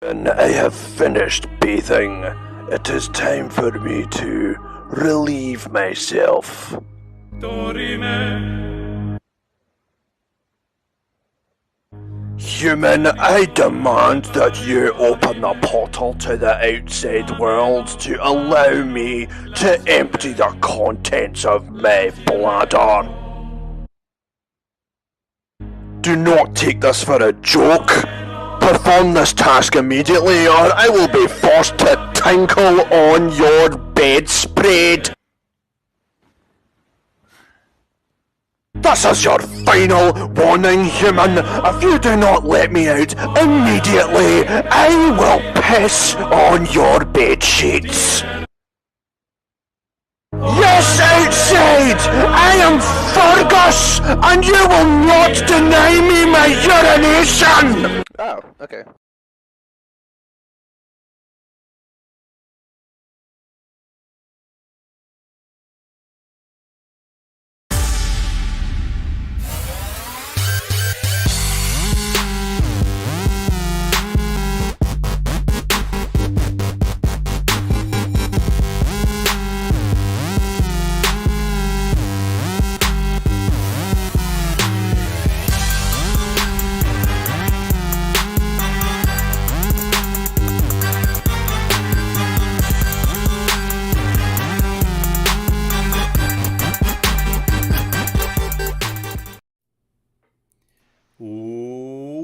And I have finished bathing. It is time for me to relieve myself. Human, I demand that you open the portal to the outside world to allow me to empty the contents of my bladder. Do not take this for a joke. Perform this task immediately, or I will be forced to tinkle on your bedspread. This is your final warning, human. If you do not let me out immediately, I will piss on your bed sheets. Yes, outside! I am Fergus, and you will not deny me my urination! Oh, okay.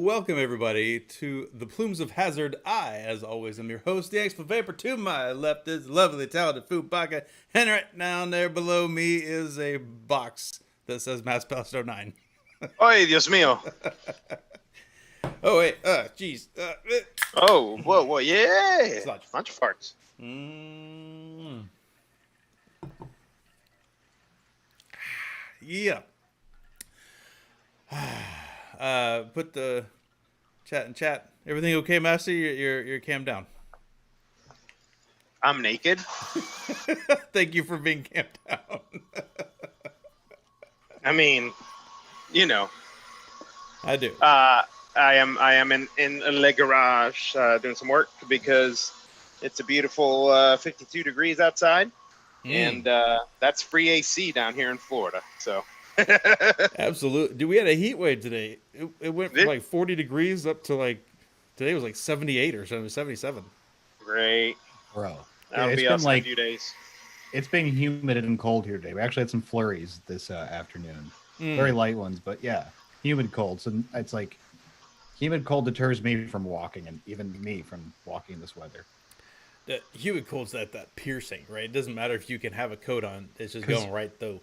Welcome everybody to the Plumes of Hazard. I, as always, am your host, the Expo Vapor. To my left is the lovely, talented Food Pocket, and right down there below me is a box that says Mass Past 09. Oy, Dios mío. Oh wait, jeez. Oh, whoa, yeah. Bunch of farts. Yeah. Put the chat in chat. Everything okay, Master? You're cam down. I'm naked. Thank you for being camped down. I mean, you know. I do. I am in the garage doing some work because it's a beautiful 52 degrees outside, and that's free AC down here in Florida. So. Absolutely. Dude, we had a heat wave today. It went from like 40 degrees up to like, today was like 78 or something, 77. Great. Bro. That'll be us in a few days. It's been humid and cold here today. We actually had some flurries this afternoon. Very light ones, but yeah, humid cold. So it's like, humid cold deters me from walking, and even me from walking in this weather. The humid cold's that piercing, right? It doesn't matter if you can have a coat on. It's just going right through.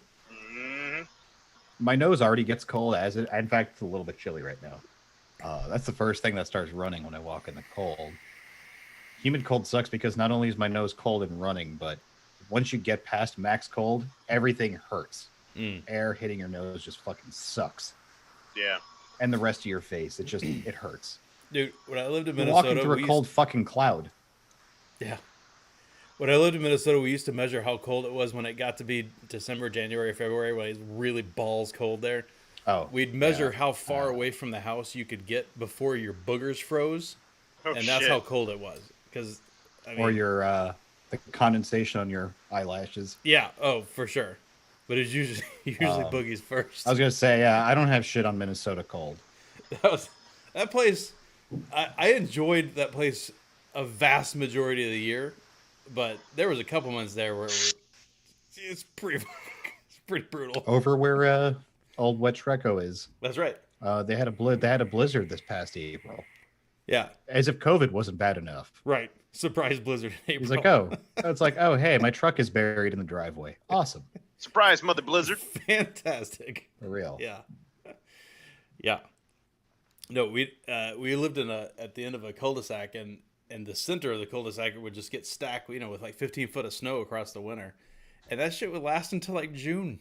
My nose already gets cold in fact, it's a little bit chilly right now. That's the first thing that starts running when I walk in the cold. Humid cold sucks because not only is my nose cold and running, but once you get past max cold, everything hurts. Air hitting your nose just fucking sucks. Yeah. And the rest of your face, it hurts. Dude, when I lived in You're Minnesota, walking through a cold fucking cloud. Yeah. When I lived in Minnesota, we used to measure how cold it was when it got to be December, January, February, when it's really balls cold there. Oh. We'd measure how far away from the house you could get before your boogers froze. And that's how cold it was. Because, or your the condensation on your eyelashes. Yeah, oh, for sure. But it's usually boogies first. I was gonna say, I don't have shit on Minnesota cold. That place. I enjoyed that place a vast majority of the year, but there was a couple months there where it's pretty brutal. Over where old Wet Shreco is. That's right. They had a blizzard this past April. Yeah. As if COVID wasn't bad enough. Right. Surprise blizzard in April. He's like, it's like, oh, hey, my truck is buried in the driveway. Awesome. Surprise, Mother Blizzard. Fantastic. For real. Yeah. Yeah. No, we lived at the end of a cul-de-sac, and the center of the cul-de-sac would just get stacked, with like 15 foot of snow across the winter. And that shit would last until like June.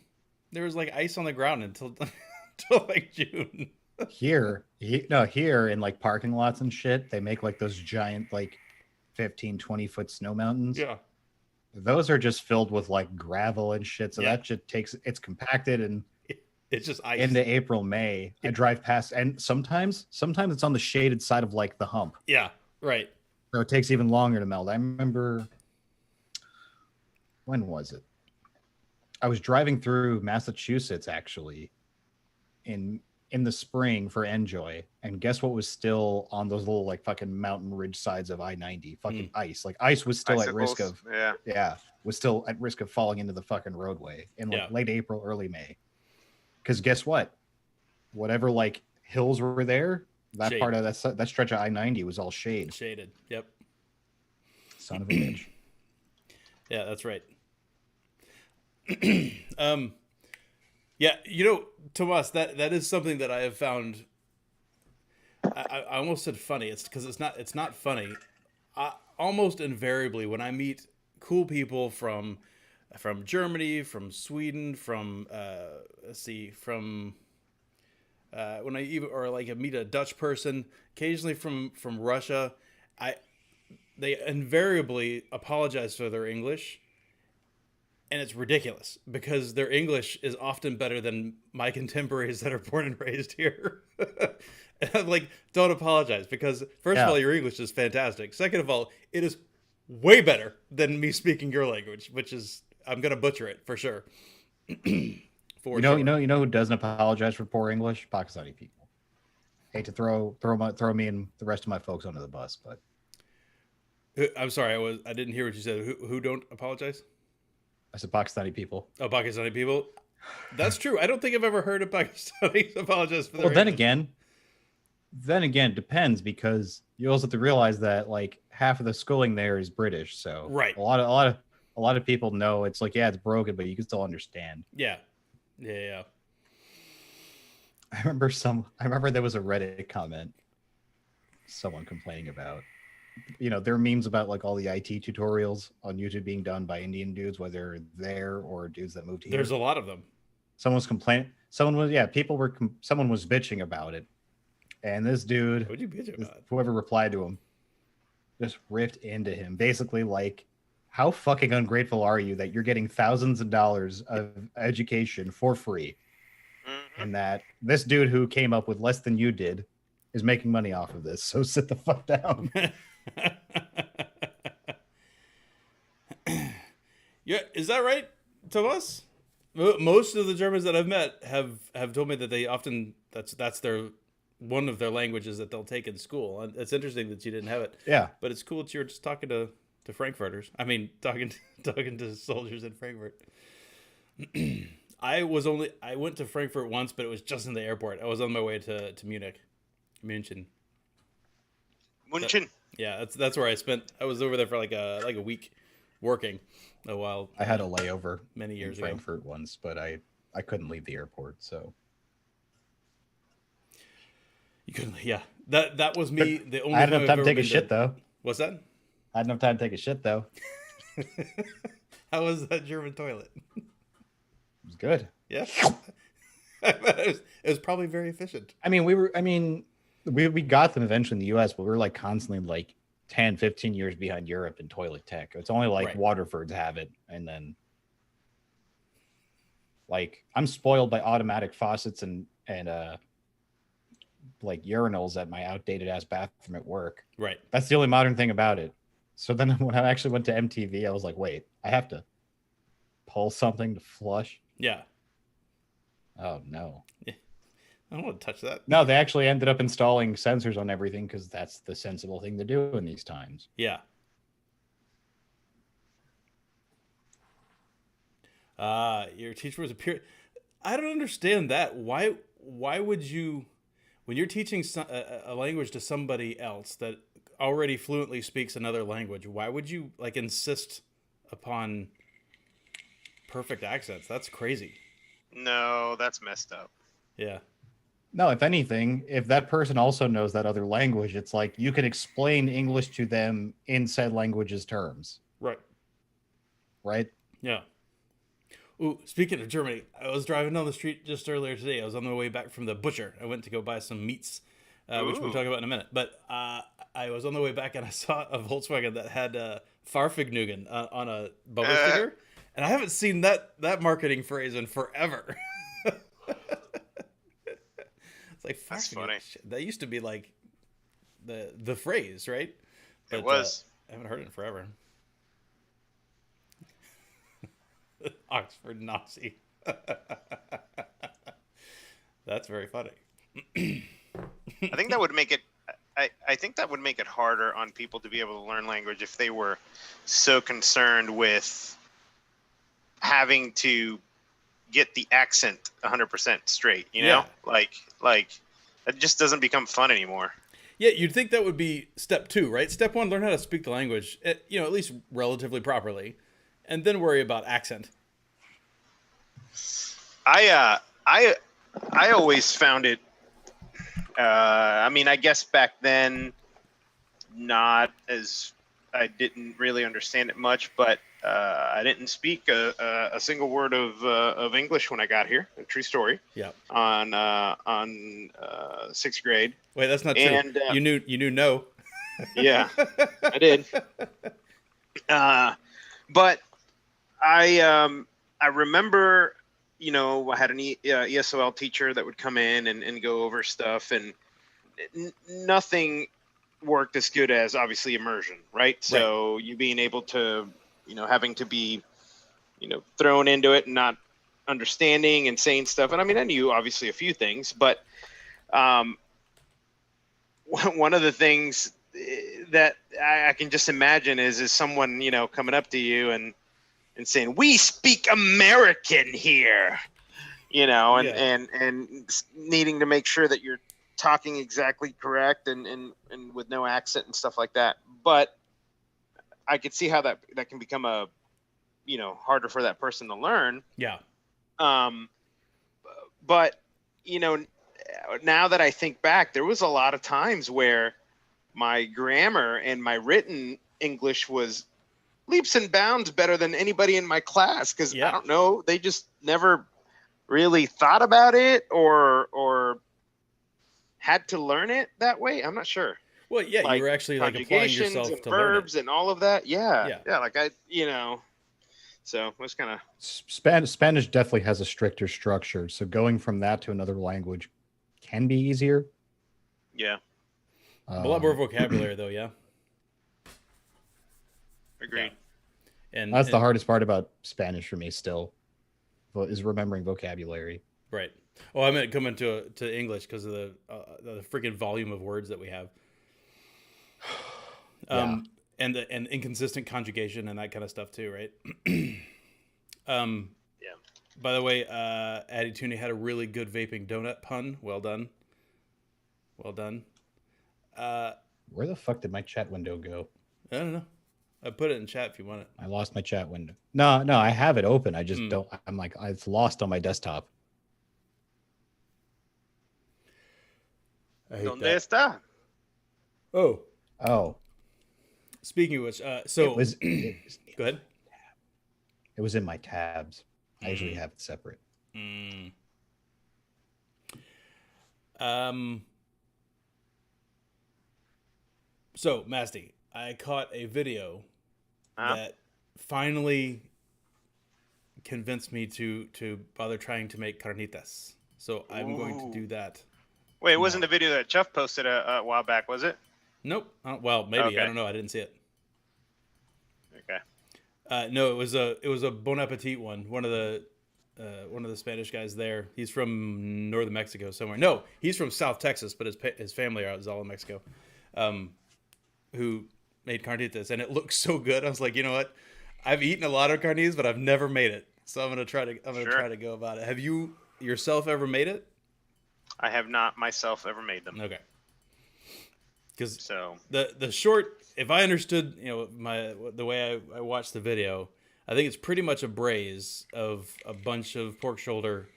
There was like ice on the ground until like June. Here in like parking lots and shit, they make like those giant like 15, 20 foot snow mountains. Yeah. Those are just filled with like gravel and shit. So that shit it's compacted and it's just ice. Into April, May. I drive past, and sometimes it's on the shaded side of like the hump. Yeah, right. So it takes even longer to melt. I remember, when was it? I was driving through Massachusetts actually in the spring for Enjoy, and guess what was still on those little like fucking mountain ridge sides of I-90? Fucking ice. Like ice was still at risk Icicles. of was still at risk of falling into the fucking roadway in like late April, early May. Because guess what? Whatever like hills were there, that Shade. part of that stretch of I-90 was all shade. Shaded. Yep. Son of a bitch. Yeah, that's right. Yeah, Tomas, that is something that I have found. I almost said funny. It's because it's not funny. Almost invariably, when I meet cool people from Germany, from Sweden, from when I meet a Dutch person, occasionally from Russia, they invariably apologize for their English. And it's ridiculous because their English is often better than my contemporaries that are born and raised here. And I'm like, don't apologize because first of all, your English is fantastic. Second of all, it is way better than me speaking your language, which is, I'm going to butcher it for sure. You know who doesn't apologize for poor English? Pakistani people. Hate to throw me and the rest of my folks under the bus, but I'm sorry, I didn't hear what you said. Who don't apologize? I said Pakistani people. Oh, Pakistani people. That's true. I don't think I've ever heard a Pakistani apologize for their Well, English. then again, depends because you also have to realize that like half of the schooling there is British, so right. A lot of people know it's like it's broken, but you can still understand. Yeah. I remember there was a Reddit comment, someone complaining about. There are memes about like all the IT tutorials on YouTube being done by Indian dudes, whether there or dudes that moved here. There's a lot of them. Someone was complaining. Someone was bitching about it, and this dude, what'd you bitch about? Whoever replied to him, just ripped into him, basically like, how fucking ungrateful are you that you're getting thousands of dollars of education for free, and that this dude who came up with less than you did is making money off of this. So sit the fuck down. Yeah, is that right, Thomas? Most of the Germans that I've met have told me that they often that's their one of their languages that they'll take in school. And it's interesting that you didn't have it. Yeah, but it's cool that you were just talking to Frankfurters. I mean, talking to soldiers in Frankfurt. I went to Frankfurt once, but it was just in the airport. I was on my way to Munich. München. Yeah, that's where I was over there for like a week working a while. I had a layover many years in Frankfurt once, but I couldn't leave the airport, so you couldn't. Yeah, that was me. The only I had enough time to take a shit though. What's that? I had enough time to take a shit though. How was that German toilet? It was good. Yeah, it was probably very efficient. I mean, we got them eventually in the US, but we were like constantly like 10, 15 years behind Europe in toilet tech. It's only like Waterfords have it. And then like I'm spoiled by automatic faucets and like urinals at my outdated ass bathroom at work. Right. That's the only modern thing about it. So then when I actually went to MTV, I was like, wait, I have to pull something to flush. Yeah. Oh no. Yeah. I don't want to touch that. No, they actually ended up installing sensors on everything because that's the sensible thing to do in these times. Yeah. Your teacher was a peer. I don't understand that. Why would you, when you're teaching a language to somebody else that already fluently speaks another language, why would you like insist upon perfect accents? That's crazy. No, that's messed up. Yeah. No, if anything, if that person also knows that other language, it's like you can explain English to them in said language's terms. Right. Right? Yeah. Ooh, speaking of Germany, I was driving down the street just earlier today. I was on my way back from the butcher. I went to go buy some meats, which we'll talk about in a minute. But I was on the way back and I saw a Volkswagen that had Farfignugan on a bumper sticker. And I haven't seen that marketing phrase in forever. It's like, that's funny. That used to be like the phrase, right? But, It was. I haven't heard it in forever. Oxford Nazi. That's very funny. I think that would make it. I think that would make it harder on people to be able to learn language if they were so concerned with having to get the accent 100% straight. You know, like it just doesn't become fun anymore. Yeah, you'd think that would be step 2, right? Step 1, learn how to speak the language, at least relatively properly, and then worry about accent. I always found it. I mean, I guess back then, not as I didn't really understand it much, but I didn't speak a single word of English when I got here. A true story. Yeah. On 6th grade. Wait, that's not true. And, you knew no. Yeah, I did. But I remember, I had an ESOL teacher that would come in and go over stuff, and nothing worked as good as obviously immersion, right? So you being able to, having to be, thrown into it and not understanding and saying stuff. And I mean, I knew obviously a few things, but one of the things that I can just imagine is someone, coming up to you and saying, "We speak American here," and needing to make sure that you're talking exactly correct and with no accent and stuff like that. But I could see how that can become harder for that person to learn. Yeah. But now that I think back, there was a lot of times where my grammar and my written English was leaps and bounds better than anybody in my class, because I don't know, they just never really thought about it or had to learn it that way. I'm not sure. Well, yeah, like, you were actually like applying yourself and to verbs learn it. and all of that. Yeah. Like so it was kind of Spanish definitely has a stricter structure, so going from that to another language can be easier. Yeah. A lot more vocabulary, though. Yeah. Agreed. Yeah. And that's the hardest part about Spanish for me still, is remembering vocabulary. Right. Oh, I meant coming to English because of the freaking volume of words that we have. And inconsistent conjugation and that kind of stuff too, right? Yeah. By the way, Addy Tooney had a really good vaping donut pun. Well done. Well done. Where the fuck did my chat window go? I don't know. I put it in chat if you want it. I lost my chat window. No, I have it open. I just don't. I'm like, it's lost on my desktop. ¿Dónde está? Oh. Speaking of which, so it was, go ahead. It was in my tabs. I usually have it separate. So, Masty, I caught a video that finally convinced me to bother trying to make carnitas. So I'm going to do that. Wait, it wasn't a video that Chuff posted a while back, was it? Nope. Well, maybe. Okay. I don't know. I didn't see it. Okay. No, it was a Bon Appetit one. One of the Spanish guys there. He's from northern Mexico somewhere. No, he's from South Texas, but his family is all in Mexico. Who made carnitas, and it looks so good. I was like, you know what? I've eaten a lot of carnitas, but I've never made it. So I'm gonna try to go about it. Have you yourself ever made it? I have not myself ever made them. Okay. Because the short, if I understood, the way I watched the video, I think it's pretty much a braise of a bunch of pork shoulder,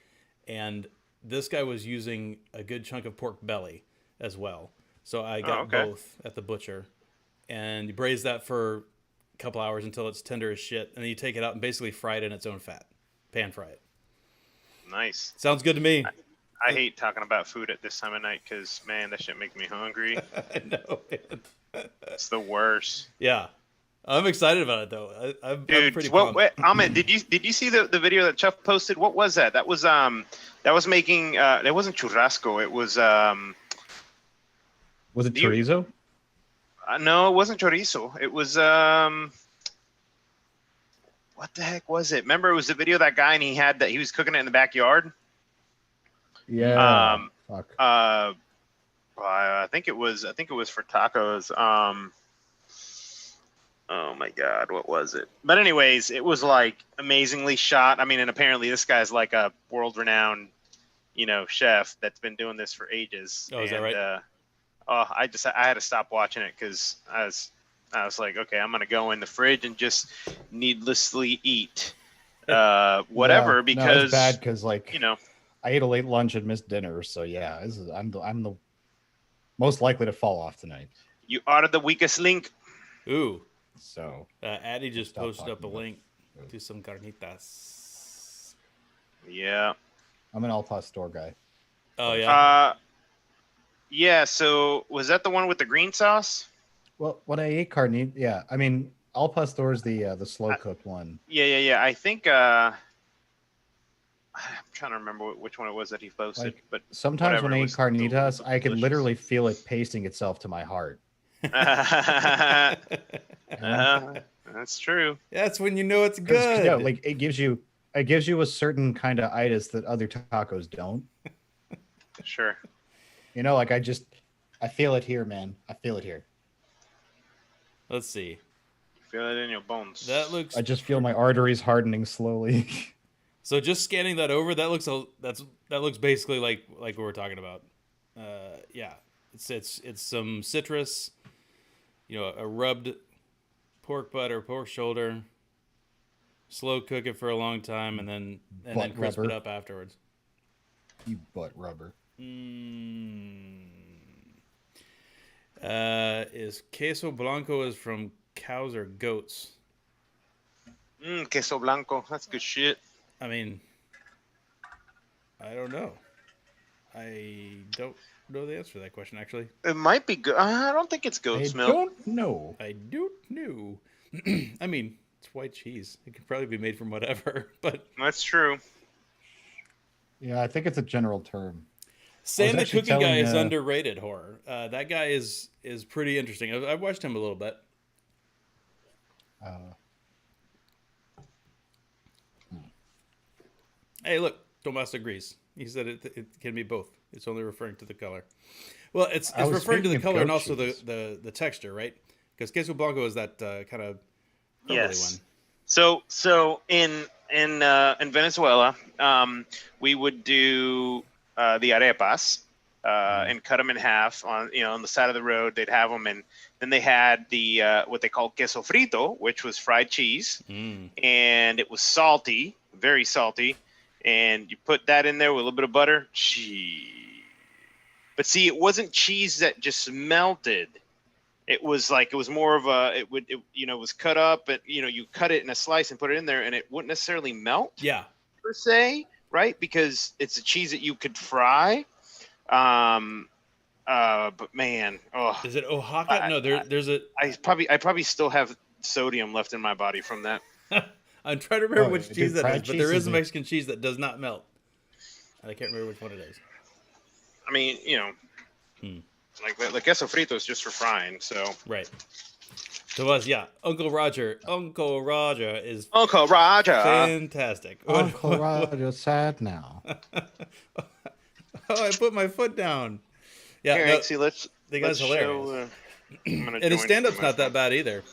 and this guy was using a good chunk of pork belly as well. So I got both at the butcher, and you braise that for a couple hours until it's tender as shit, and then you take it out and basically fry it in its own fat, pan fry it. Nice. Sounds good to me. I hate talking about food at this time of night because, man, that shit makes me hungry. I know, man. It's the worst. Yeah. I'm excited about it, though. I'm pretty pumped. Ahmed, did you see the video that Chuff posted? What was that? That was making it wasn't churrasco. It was it chorizo? No, it wasn't chorizo. It was what the heck was it? Remember, it was the video of that guy, and he was cooking it in the backyard. Yeah. Fuck. I think it was for tacos. Oh my God, what was it? But anyways, it was like amazingly shot. I mean, and apparently this guy's like a world-renowned, chef that's been doing this for ages. Oh, is that right? I had to stop watching it because I was like, okay, I'm gonna go in the fridge and just needlessly eat whatever because no, it's bad because I ate a late lunch and missed dinner, so yeah, I'm the most likely to fall off tonight. You are the weakest link. Ooh. So Addy just posted up a link to some carnitas. Yeah. I'm an Al Pastor guy. Oh yeah. Yeah. So was that the one with the green sauce? Well, when I ate carnita, yeah. I mean, Al Pastor is the slow cooked one. Yeah. I think I'm trying to remember which one it was that he posted. But sometimes when I eat carnitas, I could literally feel it pasting itself to my heart. That's true. That's when you know it's good. Yeah, like it gives you a certain kind of itis that other tacos don't. Sure. Like I feel it here, man. I feel it here. Let's see. Feel it in your bones. That looks. I just feel my arteries hardening slowly. So just scanning that over, that looks basically like what we're talking about. Yeah, it's some citrus, a rubbed pork butt or pork shoulder, slow cook it for a long time, and then crisp it up afterwards. You butt rubber. Is queso blanco is from cows or goats? Queso blanco, that's good shit. I mean, I don't know. I don't know the answer to that question, actually. It might be good. I don't think it's goat's milk. I don't know. I don't know. I mean, it's white cheese. It could probably be made from whatever, but... That's true. Yeah, I think it's a general term. Saying the cooking guy is underrated, horror. That guy is pretty interesting. I've watched him a little bit. Hey, look, Tomas agrees. He said it can be both. It's only referring to the color. Well, it's referring to the color and also the texture, right? Because queso blanco is that kind of yes. One. So in Venezuela, we would do the arepas and cut them in half on the side of the road. They'd have them, and then they had the what they call queso frito, which was fried cheese, and it was salty, very salty. And you put that in there with a little bit of butter. Cheese. But see, it wasn't cheese that just melted. It was more of it was cut up, and you cut it in a slice and put it in there, and it wouldn't necessarily melt. Yeah. Per se, right? Because it's a cheese that you could fry. But man, is it Oaxaca? No, there's a. I probably still have sodium left in my body from that. I'm trying to remember which cheese that is, but there is a Mexican cheese that does not melt. I can't remember which one it is. I mean, like the queso frito is just for frying, so. Right. So yeah, Uncle Roger is fantastic. Uncle Roger's sad now. Oh, I put my foot down. Yeah, here, actually, the guy's hilarious. And his stand-up's not that bad either.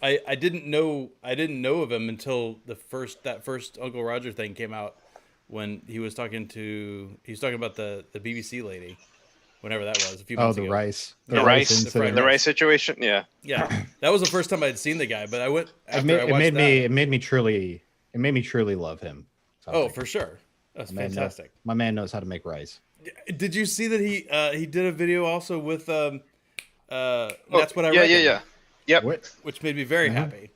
I didn't know of him until that first Uncle Roger thing came out, when he was talking about the BBC lady, whenever that was, a few months ago. The rice situation. Yeah. That was the first time I'd seen the guy, but I went after it made me truly love him. Oh, for sure. That's fantastic. My man knows how to make rice. Did you see that he did a video also with That's What I Reckon? Yeah. Yep. Which made me very happy.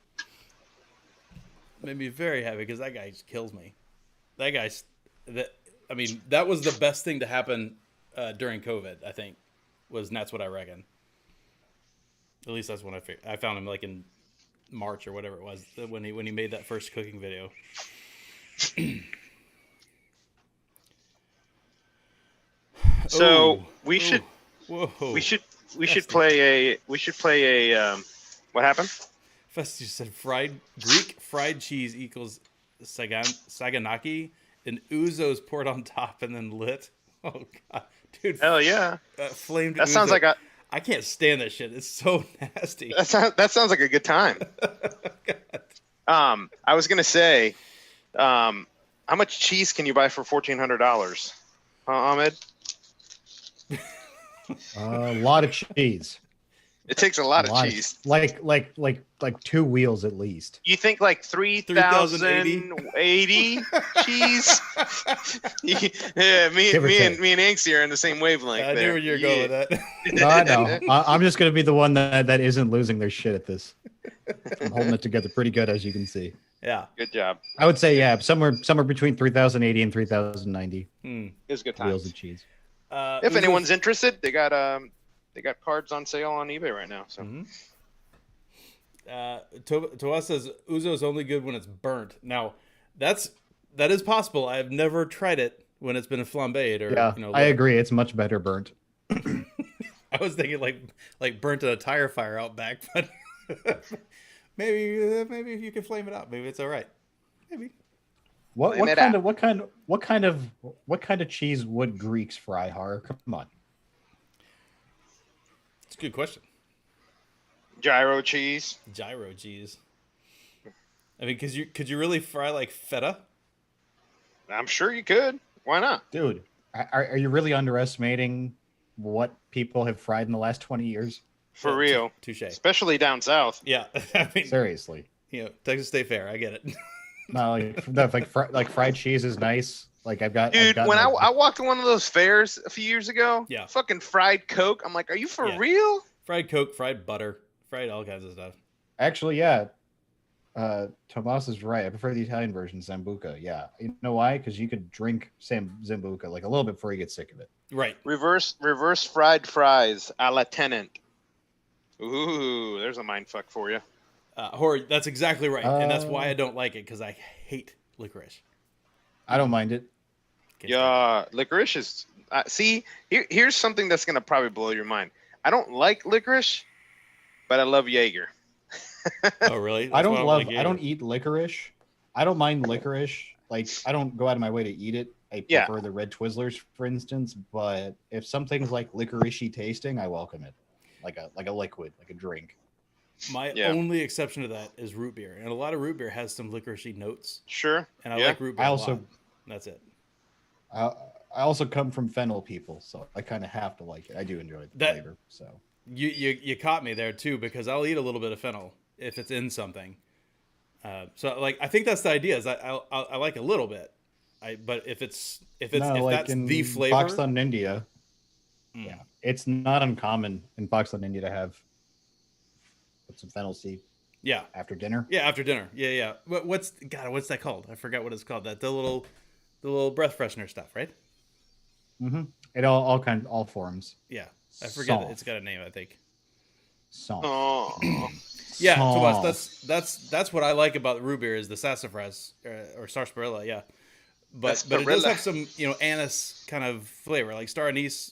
Made me very happy because that guy just kills me. That was the best thing to happen during COVID, I think, was That's What I Reckon. At least that's when I found him, like in March or whatever it was, when he made that first cooking video. So we should Whoa. We should play a what happened? Festy said Greek fried cheese equals saganaki, and ouzo's poured on top and then lit. Oh god, dude! Hell yeah! Flamed. That sounds ouzo. like I can't stand that shit. It's so nasty. that sounds like a good time. I was gonna say, how much cheese can you buy for $1,400? Ahmed? A lot of cheese. It takes a lot of cheese. Like 2 wheels at least. You think like 3,080 cheese? Yeah, me and Inksy are in the same wavelength. I knew where you were going with that. No, I know. I'm just gonna be the one that isn't losing their shit at this. I'm holding it together pretty good, as you can see. Yeah, good job. I would say somewhere between 3,080 and 3,090. It was a good time. Wheels of cheese. If anyone's interested, they got cards on sale on eBay right now. So, Toa says ouzo's only good when it's burnt. Now, that is possible. I've never tried it when it's been flambéed or I agree. It's much better burnt. I was thinking like burnt in a tire fire out back, but maybe if you can flame it out, maybe it's all right. Maybe. What kind of cheese would Greeks fry, Har? Come on. It's a good question. Gyro cheese. I mean, could you really fry like feta? I'm sure you could. Why not? Dude, are you really underestimating what people have fried in the last 20 years? For real. Touche. Especially down south. Yeah. I mean, seriously. Texas State Fair. I get it. No, like fried cheese is nice. Like I've got. When I walked to one of those fairs a few years ago. Yeah. Fucking fried Coke. I'm like, are you for real? Fried Coke, fried butter, fried all kinds of stuff. Actually, yeah. Tomas is right. I prefer the Italian version, Zambuca. Yeah. You know why? Because you could drink Zambuca like a little bit before you get sick of it. Right. Reverse fried fries a la Tenant. Ooh, there's a mind fuck for you. Hori, that's exactly right, and that's why I don't like it, because I hate licorice. I don't mind it. Yeah, licorice is. See, here's something that's gonna probably blow your mind. I don't like licorice, but I love Jaeger. Oh, really? I don't eat licorice. I don't mind licorice. Like, I don't go out of my way to eat it. I prefer the red Twizzlers, for instance. But if something's like licoricey tasting, I welcome it, like a liquid, like a drink. My only exception to that is root beer, and a lot of root beer has some licoricey notes. Sure. And I like root beer. A lot. That's it. I also come from fennel people, so I kind of have to like it. I do enjoy the flavor. So you caught me there too, because I'll eat a little bit of fennel if it's in something. So like I think that's the idea. Is I like a little bit. But if that's the flavor. Pakistan, India. Yeah, it's not uncommon in Pakistan, India to have some fennel seed. Yeah. After dinner. Yeah, after dinner. Yeah. What's that called? I forgot what it's called. The little breath freshener stuff, right? Mm-hmm. It all forms. Yeah, I forget it. It's got a name, I think. Song. Yeah, Tomas, that's what I like about root beer is the sassafras or sarsaparilla. Yeah, but it does have some anise kind of flavor, like star anise.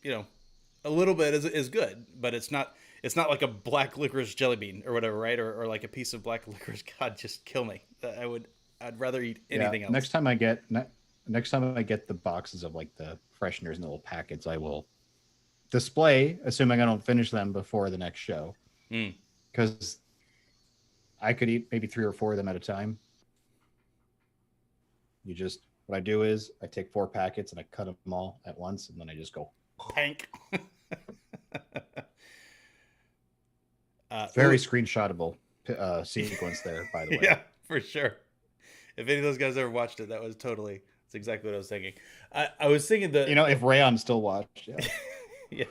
A little bit is good, but it's not like a black licorice jelly bean or whatever, right? Or like a piece of black licorice. God, just kill me. I'd rather eat anything else. Next time I get the boxes of like the fresheners in the little packets, I will display, assuming I don't finish them before the next show. Because I could eat maybe 3 or 4 of them at a time. What I do is I take 4 packets and I cut them all at once, and then I just go pank. Very screenshotable sequence there, by the way. Yeah, for sure. If any of those guys ever watched it, that's exactly what I was thinking. I was thinking that if Rayon still watched, yeah.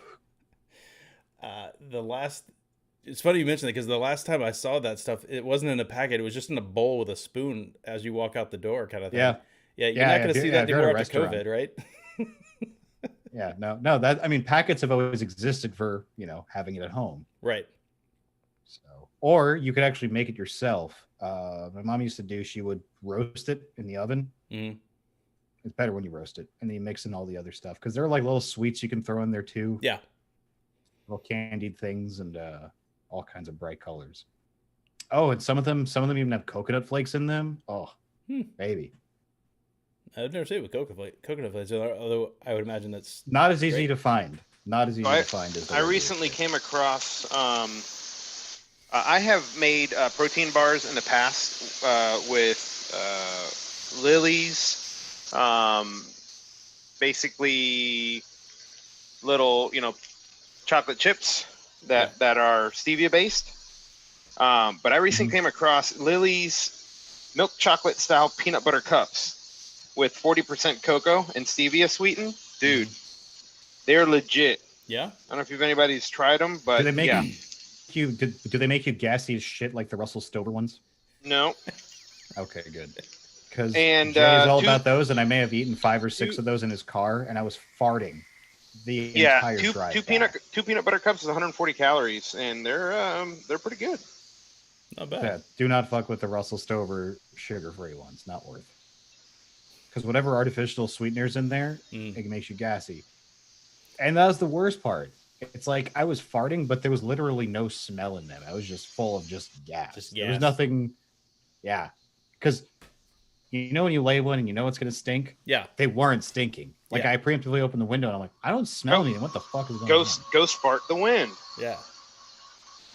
It's funny you mentioned it, because the last time I saw that stuff, it wasn't in a packet; it was just in a bowl with a spoon as you walk out the door, kind of thing. Yeah. You're not going to see that anymore after COVID, right? Yeah, no. Packets have always existed for having it at home, right? So, or you could actually make it yourself. My mom used to do. She would roast it in the oven, and It's better when you roast it, and then you mix in all the other stuff because there are like little sweets you can throw in there too. Yeah. Little candied things and all kinds of bright colors. Oh, and some of them even have coconut flakes in them. Oh, baby. I've never seen it with coconut flakes, although I would imagine that's not as easy great. to find. Not as easy to find as I recently came across. I have made protein bars in the past with Lily's, basically little, chocolate chips that are stevia based. But I recently came across Lily's milk chocolate style peanut butter cups with 40% cocoa and stevia sweetened. Dude, they're legit. Yeah. I don't know if anybody's tried them, but do they make do they make you gassy as shit like the Russell Stover ones? No. Okay, good. Because Jay's all about those, and I may have eaten 5 or 6 of those in his car, and I was farting the entire drive. Two peanut butter cups is 140 calories, and they're pretty good. Not bad. Yeah, do not fuck with the Russell Stover sugar-free ones. Not worth. Because whatever artificial sweeteners in there, it makes you gassy. And that was the worst part. It's like I was farting, but there was literally no smell in them. I was just full of just gas. There was nothing. Yeah. Because when you lay one and you know it's going to stink? Yeah. They weren't stinking. Like I preemptively opened the window and I'm like, I don't smell anything. What the fuck is going on? Ghost fart the wind. Yeah.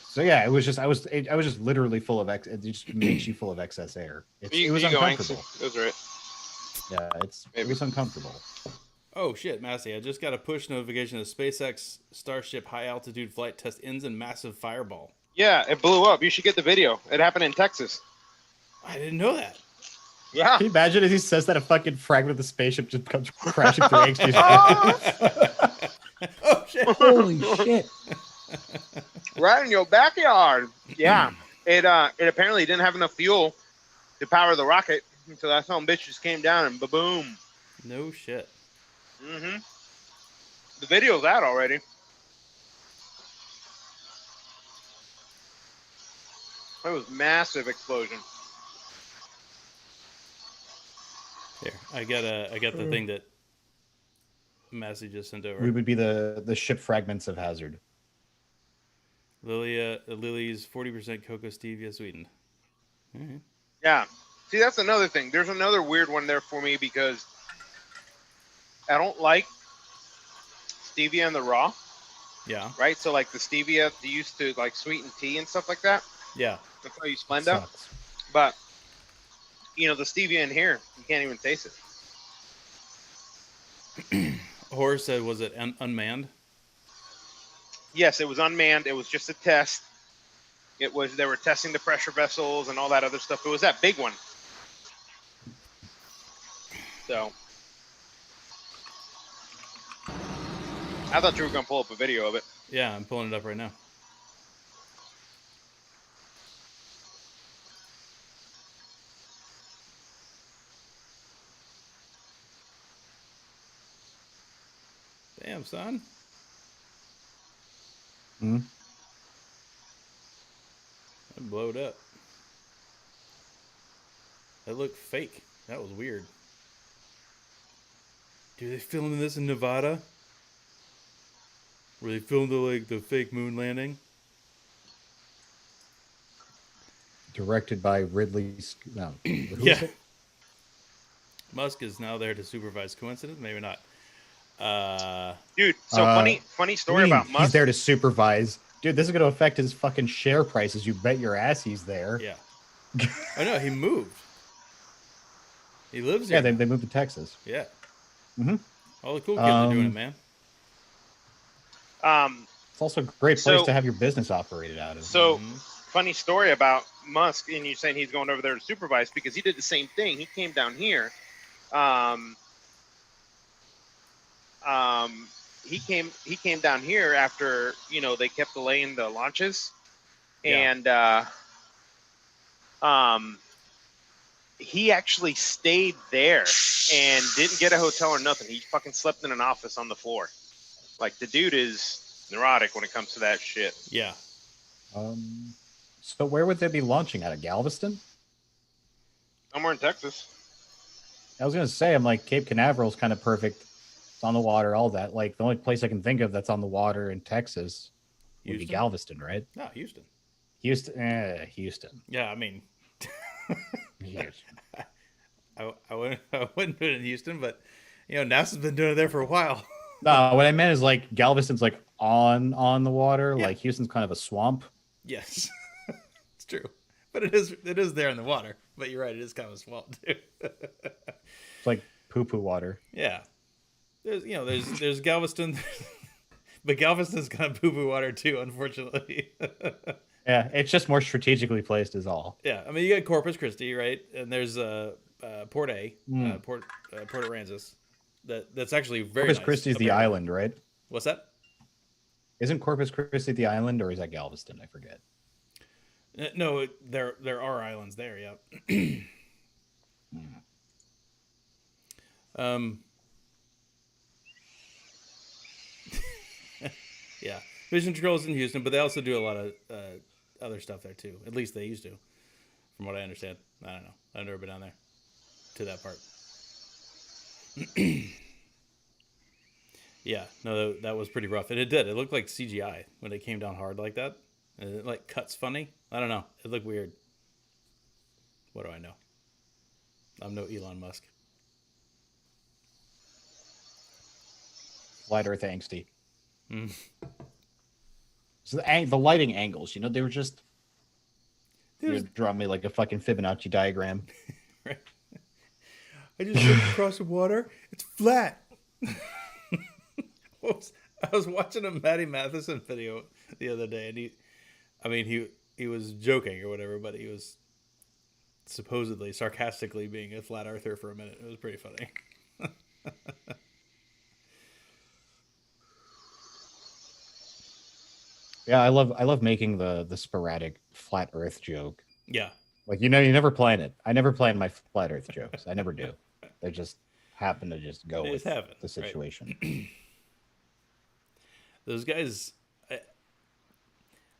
So yeah, it was just I was just literally full of it just makes you full of excess air. It was uncomfortable. That's right. Yeah, it was uncomfortable. Oh shit, Massey! I just got a push notification that SpaceX Starship high altitude flight test ends in massive fireball. Yeah, it blew up. You should get the video. It happened in Texas. I didn't know that. Yeah. Can you imagine as he says that a fucking fragment of the spaceship just comes crashing through HQ's Oh shit! Holy shit! Right in your backyard. Yeah. It apparently didn't have enough fuel to power the rocket, so that some bitch just came down and ba-boom. No shit. Mm-hmm. The video's out already. It was massive explosion. Here, I got the thing that Massey just sent over. We would be the ship fragments of Hazard. Lily's 40% cocoa stevia sweetened. Mm-hmm. Yeah. See, that's another thing. There's another weird one there for me because I don't like stevia in the raw. Yeah. Right? So like the stevia they used to like sweeten tea and stuff like that. Yeah. That's how you Splenda. But the stevia in here, you can't even taste it. Horace said, was it unmanned? Yes, it was unmanned. It was just a test. They were testing the pressure vessels and all that other stuff. It was that big one. So I thought you were going to pull up a video of it. Yeah, I'm pulling it up right now. Damn, son. Hmm? That blowed up. That looked fake. That was weird. Dude, they filming this in Nevada? Where they filmed the fake moon landing? Directed by Ridley. No. Yeah. Musk is now there to supervise. Coincidence? Maybe not. Dude, funny story about Musk. He's there to supervise. Dude, this is going to affect his fucking share prices. You bet your ass he's there. Yeah. I know, he moved. He lives here. Yeah, they moved to Texas. Yeah. Mm-hmm. All the cool kids are doing it, man. It's also a great place to have your business operated out of. So, funny story about Musk, and you saying he's going over there to supervise because he did the same thing. He came down here. He came down here after they kept delaying the launches, and he actually stayed there and didn't get a hotel or nothing. He fucking slept in an office on the floor. Like, the dude is neurotic when it comes to that shit. Yeah. So where would they be launching out of Galveston? Somewhere in Texas. I was gonna say, I'm like Cape Canaveral's kind of perfect. It's on the water, all that. Like the only place I can think of that's on the water in Texas would be Houston? Galveston, right? No, Houston. Houston. Yeah, I mean, Houston. I wouldn't do it in Houston, but NASA's been doing it there for a while. No, what I meant is like Galveston's like on the water. Yeah. Like Houston's kind of a swamp. Yes, it's true, but it is there in the water. But you're right, it is kind of a swamp too. It's like poo water. Yeah, there's Galveston, but Galveston's kind of poo water too, unfortunately. Yeah, it's just more strategically placed, is all. Yeah, I mean you got Corpus Christi, right? And there's Port A, Port Aransas. That's actually very Corpus nice Christi's up the there. island, right? What's that? Isn't Corpus Christi the island, or is that Galveston? I forget. No, there are islands there. Yeah. Yeah, Vision Control's in Houston, but they also do a lot of other stuff there too. At least they used to, from what I understand. I don't know. I've never been down there to that part. Yeah, no, that was pretty rough, and it did. It looked like CGI when it came down hard like that. And it like cuts funny. I don't know. It looked weird. What do I know? I'm no Elon Musk. Flat Earth angsty. So the lighting angles, they were just drawing me like a fucking Fibonacci diagram. Right. I just looked across the water. It's flat. I was watching a Matty Matheson video the other day, and he was joking or whatever, but he was supposedly sarcastically being a flat earther for a minute. It was pretty funny. Yeah, I love making the sporadic flat Earth joke. Yeah. Like you never plan it. I never plan my flat Earth jokes. I never do. They just happen to just go with the situation. Right? Those guys,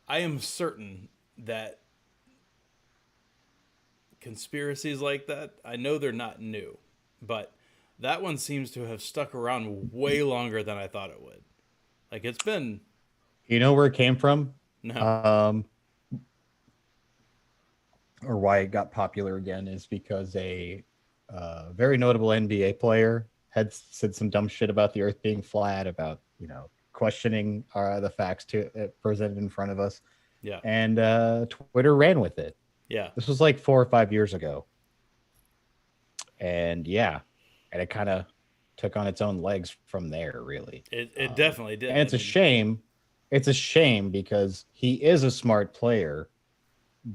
I am certain that conspiracies like that, I know they're not new, but that one seems to have stuck around way longer than I thought it would. Like it's been. You know where it came from? No. Or why it got popular again is because a very notable NBA player had said some dumb shit about the Earth being flat, about questioning the facts presented in front of us. Yeah. And Twitter ran with it. Yeah. This was like 4 or 5 years ago. And it kind of took on its own legs from there, really. It definitely did. And it's a shame. It's a shame because he is a smart player,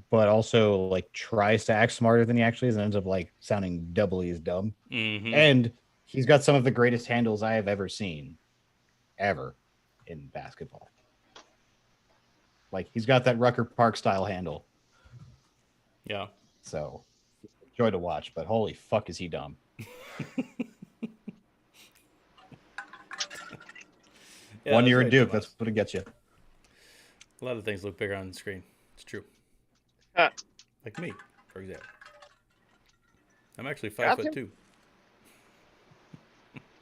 but also like tries to act smarter than he actually is and ends up like sounding doubly as dumb. Mm-hmm. And he's got some of the greatest handles I have ever seen in basketball. Like he's got that Rucker Park style handle. Yeah. So joy to watch, but holy fuck is he dumb. Yeah, 1 year at right, Duke, Tomas. that's what it gets you. A lot of things look bigger on the screen. It's true. Huh. Like me, for example. I'm actually 5'2".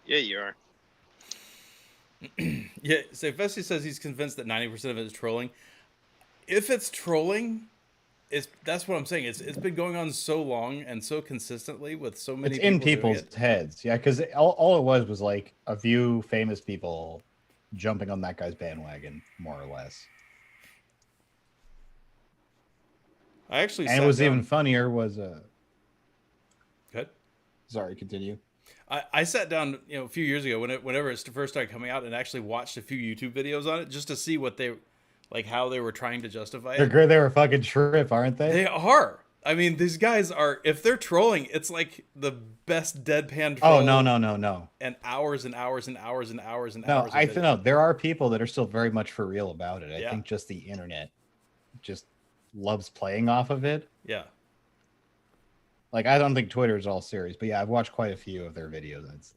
Yeah, you are. Yeah, so Vessi says he's convinced that 90% of it is trolling. If it's trolling, that's what I'm saying. It's been going on so long and so consistently with so many It's in people doing people's heads. Yeah, because all it was like a few famous people jumping on that guy's bandwagon, more or less. I actually And sat it was down- even funnier was Good. sorry, continue. I sat down, a few years ago whenever it first started coming out, and actually watched a few YouTube videos on it just to see what how they were trying to justify it. They're good. They're a fucking trip, aren't they? They are. I mean, these guys are. If they're trolling, it's like the best deadpan troll. Oh no. And hours and hours and hours and hours and No, hours. I think no. There are people that are still very much for real about it. I Yeah. think just the internet just loves playing off of it. Yeah. Like I don't think Twitter is all serious, but yeah, I've watched quite a few of their videos.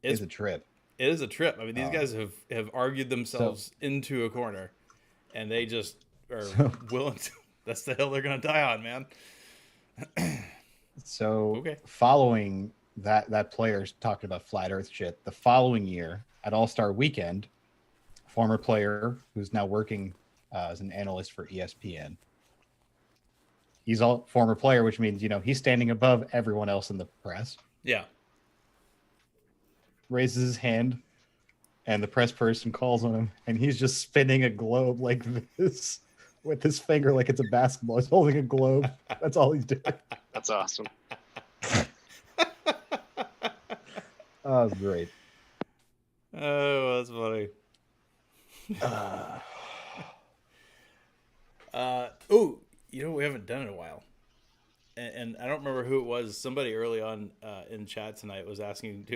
It's a trip. It is a trip. I mean, these guys have argued themselves into a corner, and they just are willing to. That's the hill they're gonna die on, man. So Okay. following that player's talking about flat Earth shit. The following year at All-Star Weekend, former player who's now working as an analyst for ESPN. He's a former player, which means, he's standing above everyone else in the press. Yeah. Raises his hand, and the press person calls on him, and he's just spinning a globe like this with his finger like it's a basketball. He's holding a globe. That's all he's doing. That's awesome. Oh, that's great. Oh, that's funny. We haven't done it in a while, and I don't remember who it was. Somebody early on in chat tonight was asking,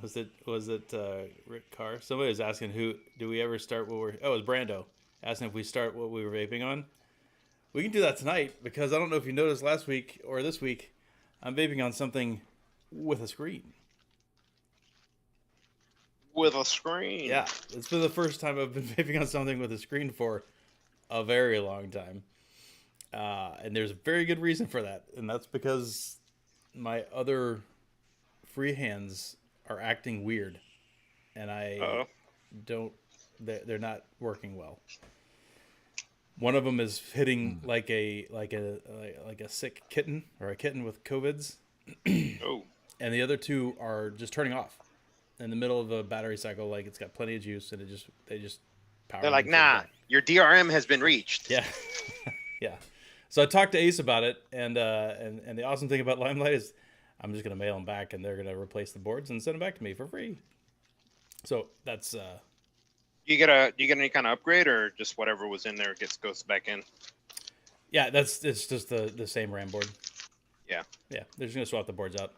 was it Rick Carr? Somebody was asking, do we ever start what it was Brando asking if we start what we were vaping on. We can do that tonight, because I don't know if you noticed last week or this week, I'm vaping on something with a screen. With a screen. Yeah, it's been the first time I've been vaping on something with a screen for a very long time. And there's a very good reason for that. And that's because my other free hands are acting weird. And they're not working well. One of them is hitting like a sick kitten, or a kitten with COVIDs. Oh. And the other two are just turning off in the middle of a battery cycle, like it's got plenty of juice, and they just power. They're like, nah, your DRM has been reached. Yeah. Yeah. So I talked to Ace about it, and the awesome thing about Limelight is I'm just gonna mail them back, and they're gonna replace the boards and send them back to me for free. So that's You get any kind of upgrade, or just whatever was in there goes back in? Yeah, it's just the same RAM board. Yeah. Yeah, they're just gonna swap the boards out.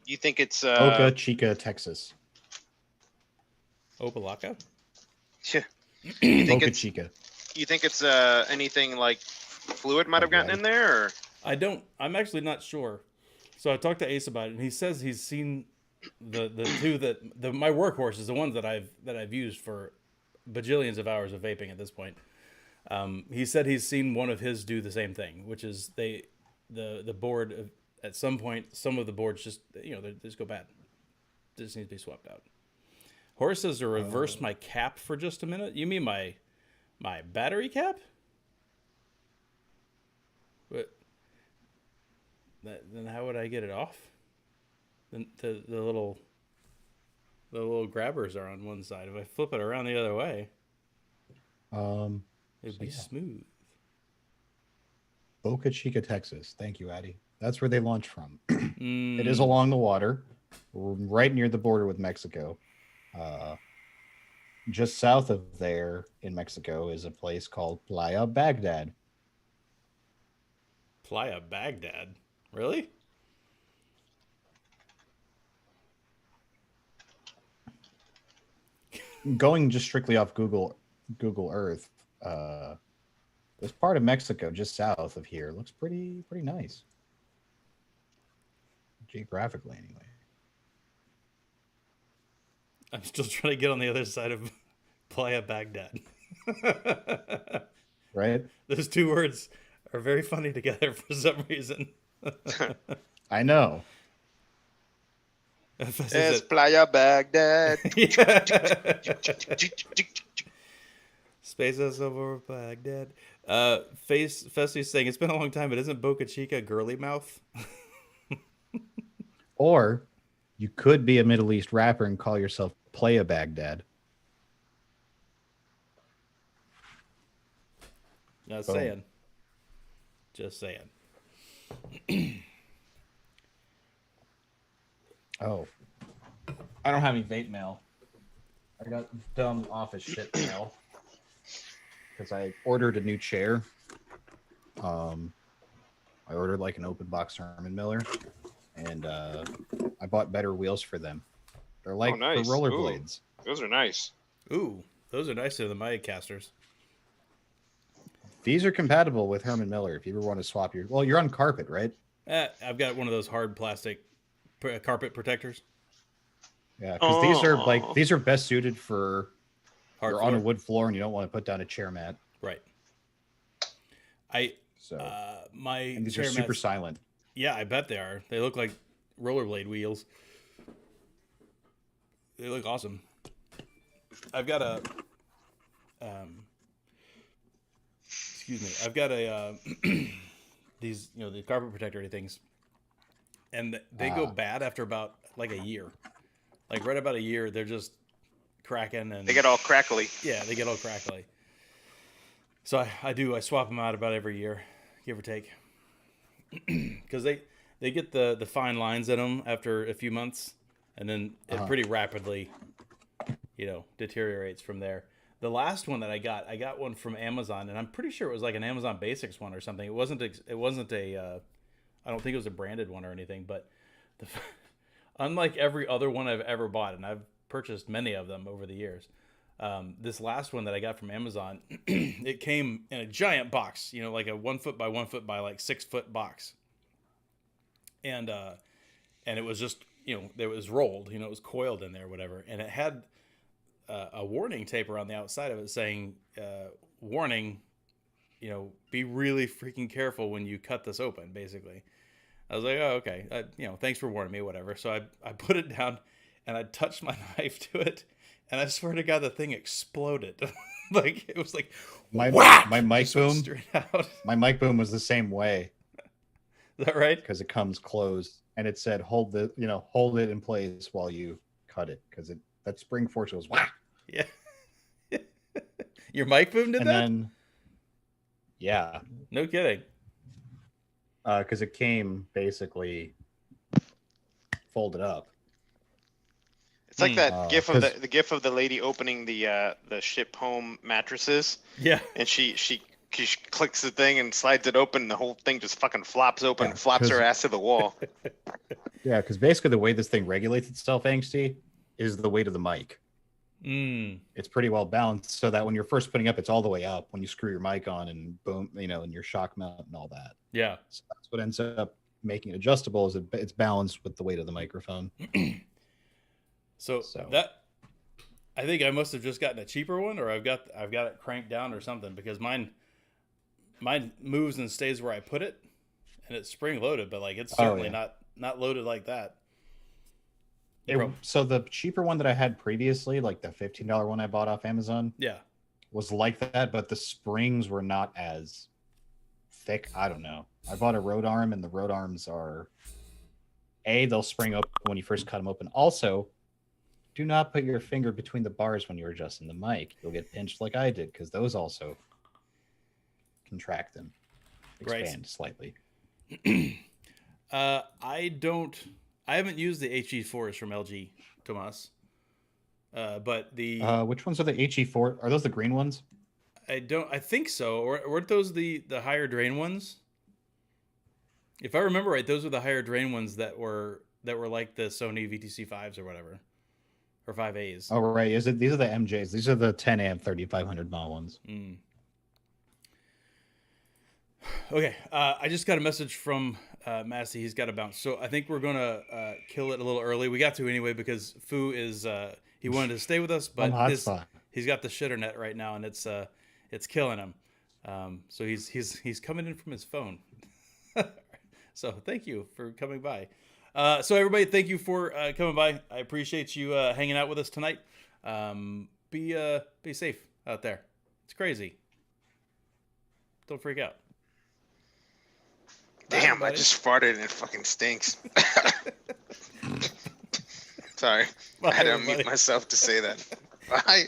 You think it's Boca Chica, Texas. Opalaka? Yeah. You think Boca Chica. You think it's anything like fluid might have gotten in there, or? I'm actually not sure. So I talked to Ace about it, and he says he's seen the two my workhorse is the ones that I've used for bajillions of hours of vaping at this point. He said he's seen one of his do the same thing, which is the board at some point, some of the boards just they just go bad. They just need to be swapped out. Horace says to reverse my cap for just a minute. You mean my battery cap? But then how would I get it off? Then the little grabbers are on one side. If I flip it around the other way, it'd be smooth. Boca Chica, Texas. Thank you, Addy. That's where they launch from. It is along the water, right near the border with Mexico. Just south of there in Mexico is a place called Playa Baghdad. Playa Baghdad? Really? Going just strictly off Google Earth, this part of Mexico just south of here looks pretty nice. Geographically, anyway. I'm still trying to get on the other side of Playa Baghdad. Right? Those two words are very funny together for some reason. I know. It's Playa Baghdad. Space us over Baghdad. Festy's saying it's been a long time, but isn't Boca Chica girly mouth? Or you could be a Middle East rapper and call yourself Playa Baghdad. Not saying. Just saying. Oh. I don't have any vape mail. I got dumb office shit mail. Because I ordered a new chair. I ordered like an open box Herman Miller. And I bought better wheels for them. They're like for rollerblades. Those are nice. Ooh, those are nicer than my casters. These are compatible with Herman Miller if you ever want to swap your... Well, you're on carpet, right? I've got one of those hard plastic carpet protectors. Yeah, because these are best suited for Hard you're floor. on a wood floor and you don't want to put down a chair mat. Right. So my and these chair are super mats, silent. Yeah, I bet they are. They look like rollerblade wheels. They look awesome. I've got a excuse me. I've got a these, the carpet protector things, and they go bad after about like a year. Like right about a year, they're just cracking and They get all crackly. yeah, they get all crackly. So I swap them out about every year, give or take, because they get the fine lines in them after a few months, and then it pretty rapidly, deteriorates from there. The last one that I got one from Amazon, and I'm pretty sure it was like an Amazon Basics one or something. It wasn't a I don't think it was a branded one or anything, but unlike every other one I've ever bought, and I've purchased many of them over the years, this last one that I got from Amazon, it came in a giant box, like a 1 foot by 1 foot by like 6 foot box, and it was just it was rolled, it was coiled in there, whatever, and it had a warning tape around the outside of it saying, warning, be really freaking careful when you cut this open, basically. I was like, oh, okay. Thanks for warning me, whatever. So I put it down and I touched my knife to it, and I swear to God, the thing exploded. Like, it was like, my mic boom. Straight out. My mic boom was the same way. Is that right? Because it comes closed, and it said hold it in place while you cut it, because that spring force goes whack. Yeah. Your mic boom did and that? Then, yeah. No kidding. Because it came basically folded up. It's like that gif of the gif of the lady opening the ship home mattresses. Yeah. And she clicks the thing and slides it open, and the whole thing just fucking flops open and flops her ass to the wall. Yeah, because basically the way this thing regulates itself, Angsty, is the weight of the mic. It's pretty well balanced, so that when you're first putting up, it's all the way up when you screw your mic on, and boom, and your shock mount and all that. Yeah. So that's what ends up making it adjustable, is it's balanced with the weight of the microphone. So that, I think I must have just gotten a cheaper one, or I've got it cranked down or something, because mine moves and stays where I put it, and it's spring loaded, but like it's certainly not loaded like that. So the cheaper one that I had previously, like the $15 one I bought off Amazon, was like that, but the springs were not as thick. I don't know. I bought a road arm, and the road arms are they'll spring open when you first cut them open. Also, do not put your finger between the bars when you're adjusting the mic. You'll get pinched like I did, because those also contract and expand slightly. I haven't used the HE4s from LG, Tomas. But the which ones are the HE4? Are those the green ones? I think so. Or weren't those the higher drain ones? If I remember right, those were the higher drain ones that were like the Sony VTC 5s or whatever, or 5As. Oh right, these are the MJs? These are the 10 amp 3500 mAh ones. Okay, I just got a message from Massey. He's got to bounce, so I think we're gonna kill it a little early. We got to anyway, because Fu is he wanted to stay with us, but he's got the shitter net right now, and it's killing him. So he's coming in from his phone. So thank you for coming by. So everybody, thank you for coming by. I appreciate you hanging out with us tonight. Be safe out there. It's crazy. Don't freak out. Damn, Bye, I just farted and it fucking stinks. Sorry. Bye, I had to everybody. unmute myself to say that. Bye.